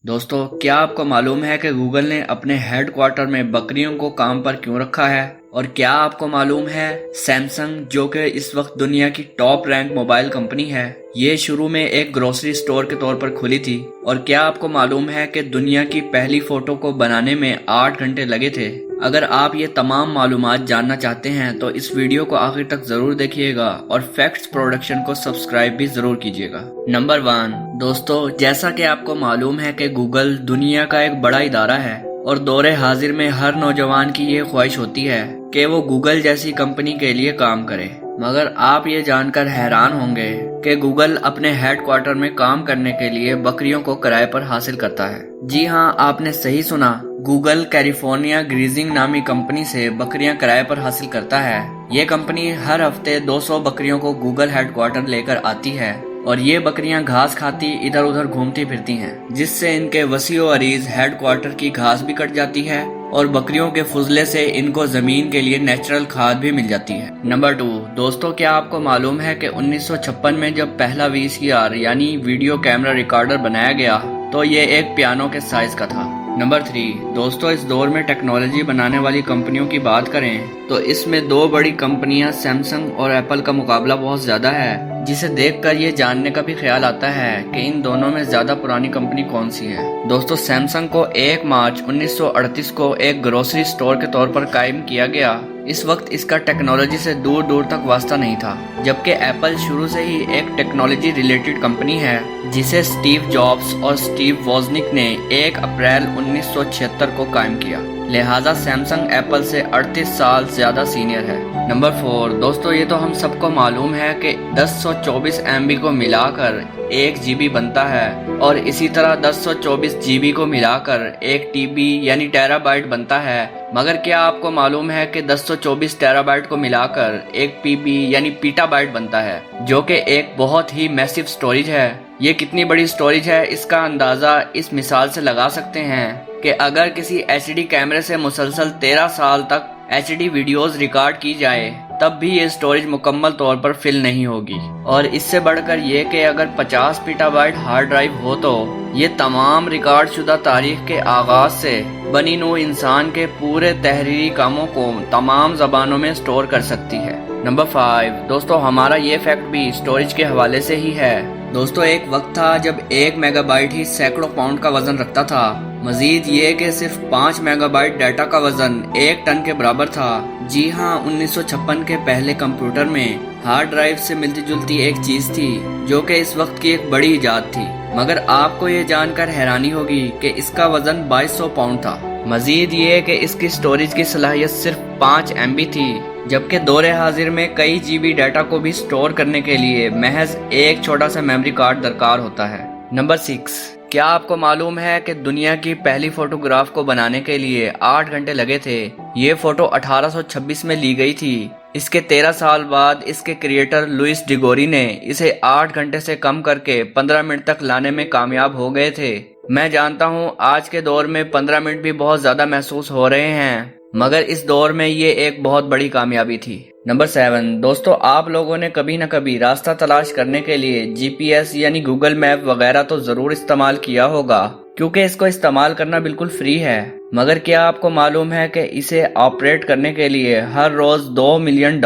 दोस्तों, क्या आपको मालूम है कि गूगल ने अपने हेड क्वार्टर में बकरियों को काम पर क्यों रखा है? और क्या आपको मालूम है सैमसंग, जो कि इस वक्त दुनिया की टॉप रैंक मोबाइल कंपनी है, ये शुरू में एक ग्रोसरी स्टोर के तौर पर खुली थी? और क्या आपको मालूम है कि दुनिया की पहली फोटो को बनाने में 8 घंटे लगे थे? अगर आप ये तमाम मालूमात जानना चाहते हैं तो इस वीडियो को आखिर तक जरूर देखिएगा और फैक्ट्स प्रोडक्शन को सब्सक्राइब भी जरूर कीजिएगा। नंबर 1 दोस्तों, जैसा कि आपको मालूम है कि गूगल दुनिया का एक बड़ा इदारा है और दौरे हाजिर में हर नौजवान की ये ख्वाहिश होती है कि वो गूगल जैसी कंपनी के लिए काम करे। मगर आप ये जानकर हैरान होंगे कि गूगल अपने हेड क्वार्टर में काम करने के लिए बकरियों को किराए पर हासिल करता है। जी हाँ, आपने सही सुना, गूगल कैलिफोर्निया ग्रीजिंग नामी कंपनी से बकरियां किराए पर हासिल करता है। ये कंपनी हर हफ्ते 200 बकरियों को गूगल हेड क्वार्टर लेकर आती है और ये बकरियां घास खाती इधर उधर घूमती फिरती हैं, जिससे इनके वसीओ अरीज हेड क्वार्टर की घास भी कट जाती है और बकरियों के फुजले से इनको जमीन के लिए नेचुरल खाद भी मिल जाती है। नंबर 2 दोस्तों, क्या आपको मालूम है कि 1956 में जब पहला VCR यानी वीडियो कैमरा रिकॉर्डर बनाया गया तो ये एक पियानो के साइज का था। नंबर 3 दोस्तों, इस दौर में टेक्नोलॉजी बनाने वाली कंपनियों की बात करें तो इसमें दो बड़ी कंपनियां सैमसंग और एप्पल का मुकाबला बहुत ज्यादा है, जिसे देखकर ये जानने का भी ख्याल आता है कि इन दोनों में ज्यादा पुरानी कंपनी कौन सी है। दोस्तों, सैमसंग को 1 मार्च 1938 को एक ग्रोसरी स्टोर के तौर पर कायम किया गया। इस वक्त इसका टेक्नोलॉजी से दूर दूर तक वास्ता नहीं था, जबकि एप्पल शुरू से ही एक टेक्नोलॉजी रिलेटेड कंपनी है, जिसे स्टीव जॉब्स और स्टीव वोजनिक ने 1 अप्रैल 1976 को कायम किया। लिहाजा सैमसंग एप्पल से 38 साल ज्यादा सीनियर है। नंबर 4 दोस्तों, ये तो हम सबको मालूम है कि 1024 MB को मिलाकर 1 GB बनता है और इसी तरह 1024 GB को मिलाकर 1 TB यानी टेराबाइट बनता है। मगर क्या आपको मालूम है कि 1024 टेराबाइट को मिलाकर 1 PB यानी पीटाबाइट बनता है, जो कि एक बहुत ही मैसिव स्टोरेज है। ये कितनी बड़ी स्टोरेज है, इसका अंदाजा इस मिसाल से लगा सकते हैं कि अगर किसी HD कैमरे से मुसलसल 13 साल तक HD वीडियोस रिकॉर्ड की जाए तब भी ये स्टोरेज मुकम्मल तौर पर फिल नहीं होगी। और इससे बढ़कर ये कि अगर 50 पीटाबाइट हार्ड ड्राइव हो तो ये तमाम रिकॉर्ड शुदा तारीख के आगाज से बनी नू इंसान के पूरे तहरीरी कामों को तमाम जबानों में स्टोर कर सकती है। नंबर 5 दोस्तों, हमारा ये फैक्ट भी स्टोरेज के हवाले से ही है। दोस्तों, एक वक्त था जब 1 मेगाबाइट ही सैकड़ों पाउंड का वजन रखता था। मजीद ये कि सिर्फ 5 मेगाबाइट डाटा का वजन 1 टन के बराबर था। जी हाँ, 1956 के पहले कंप्यूटर में हार्ड ड्राइव से मिलती जुलती एक चीज थी, जो कि इस वक्त की एक बड़ी इजाद थी। मगर आपको ये जानकर हैरानी होगी कि इसका वजन 2200 पाउंड था। मजीद ये कि इसकी स्टोरेज की सलाहियत सिर्फ 5 MB थी, जबकि दौरे हाजिर में कई GB डाटा को भी स्टोर करने के लिए महज एक छोटा सा मेमोरी कार्ड दरकार होता है। नंबर 6 क्या आपको मालूम है कि दुनिया की पहली फोटोग्राफ को बनाने के लिए 8 घंटे लगे थे? ये फोटो 1826 में ली गई थी। इसके 13 साल बाद इसके क्रिएटर लुइस डिगोरी ने इसे 8 घंटे से कम करके 15 मिनट तक लाने में कामयाब हो गए थे। मैं जानता हूँ आज के दौर में 15 मिनट भी बहुत ज्यादा महसूस हो रहे हैं, मगर इस दौर में ये एक बहुत बड़ी कामयाबी थी। नंबर 7 दोस्तों, आप लोगों ने कभी न कभी रास्ता तलाश करने के लिए GPS यानी गूगल मैप वगैरह तो जरूर इस्तेमाल किया होगा, क्योंकि इसको इस्तेमाल करना बिल्कुल फ्री है। मगर क्या आपको मालूम है कि इसे ऑपरेट करने के लिए हर रोज $2 मिलियन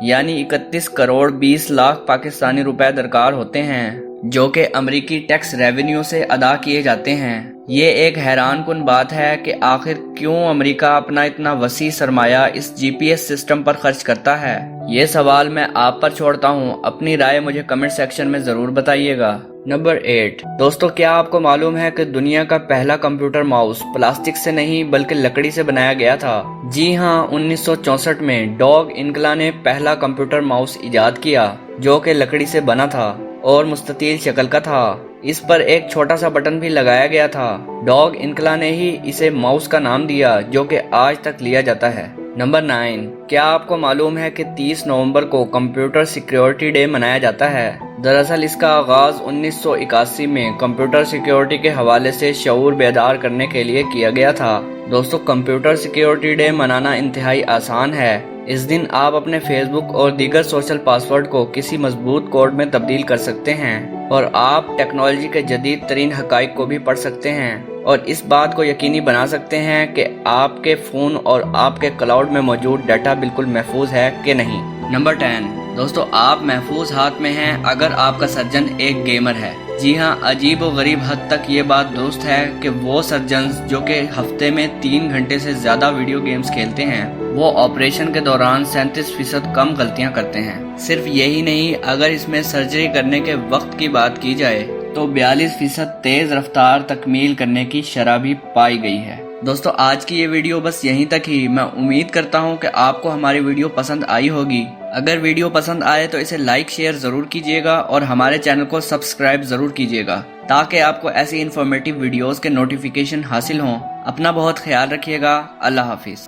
यानी 31 करोड़ 20 लाख पाकिस्तानी रुपए दरकार होते हैं, जो कि अमरीकी टैक्स रेवेन्यू से अदा किए जाते हैं। ये एक हैरान कुन बात है कि आखिर क्यों अमेरिका अपना इतना वसी सरमाया इस GPS सिस्टम पर खर्च करता है। ये सवाल मैं आप पर छोड़ता हूँ, अपनी राय मुझे कमेंट सेक्शन में जरूर बताइएगा। नंबर 8 दोस्तों, क्या आपको मालूम है कि दुनिया का पहला कंप्यूटर माउस प्लास्टिक से नहीं बल्कि लकड़ी से बनाया गया था? जी हाँ, 1964 में डॉग इंकला ने पहला कंप्यूटर माउस इजाद किया, जो कि लकड़ी से बना था और मुस्ततील शक्ल का था। इस पर एक छोटा सा बटन भी लगाया गया था। डॉग इंकला ने ही इसे माउस का नाम दिया, जो कि आज तक लिया जाता है। नंबर 9 क्या आपको मालूम है कि 30 नवंबर को कंप्यूटर सिक्योरिटी डे मनाया जाता है? दरअसल इसका आगाज 1981 में कंप्यूटर सिक्योरिटी के हवाले से शऊर बेदार करने के लिए किया गया था। दोस्तों, कंप्यूटर सिक्योरिटी डे मनाना इंतहाई आसान है। اس دن آپ اپنے فیس بک اور دیگر سوشل پاسورڈ کو کسی مضبوط کوڈ میں تبدیل کر سکتے ہیں اور آپ ٹیکنالوجی کے جدید ترین حقائق کو بھی پڑھ سکتے ہیں اور اس بات کو یقینی بنا سکتے ہیں کہ آپ کے فون اور آپ کے کلاؤڈ میں موجود ڈیٹا بالکل محفوظ ہے کہ نہیں۔ نمبر 10 دوستو، آپ محفوظ ہاتھ میں ہیں اگر آپ کا سرجن ایک گیمر ہے۔ جی ہاں، عجیب و غریب حد تک یہ بات درست ہے کہ وہ سرجنز جو کہ ہفتے میں 3 گھنٹے سے زیادہ ویڈیو گیمز کھیلتے ہیں وہ آپریشن کے دوران 37% کم غلطیاں کرتے ہیں۔ صرف یہی نہیں، اگر اس میں سرجری کرنے کے وقت کی بات کی جائے تو 42% تیز رفتار تکمیل کرنے کی شرح بھی پائی گئی ہے۔ دوستو، آج کی یہ ویڈیو بس یہیں تک ہی۔ میں امید کرتا ہوں کہ آپ کو ہماری ویڈیو پسند آئی ہوگی۔ اگر ویڈیو پسند آئے تو اسے لائک شیئر ضرور کیجیے گا اور ہمارے چینل کو سبسکرائب ضرور کیجیے گا تاکہ آپ کو ایسی انفارمیٹیو ویڈیوز کے نوٹیفیکیشن حاصل ہوں۔ اپنا بہت خیال رکھیے گا۔ اللہ حافظ۔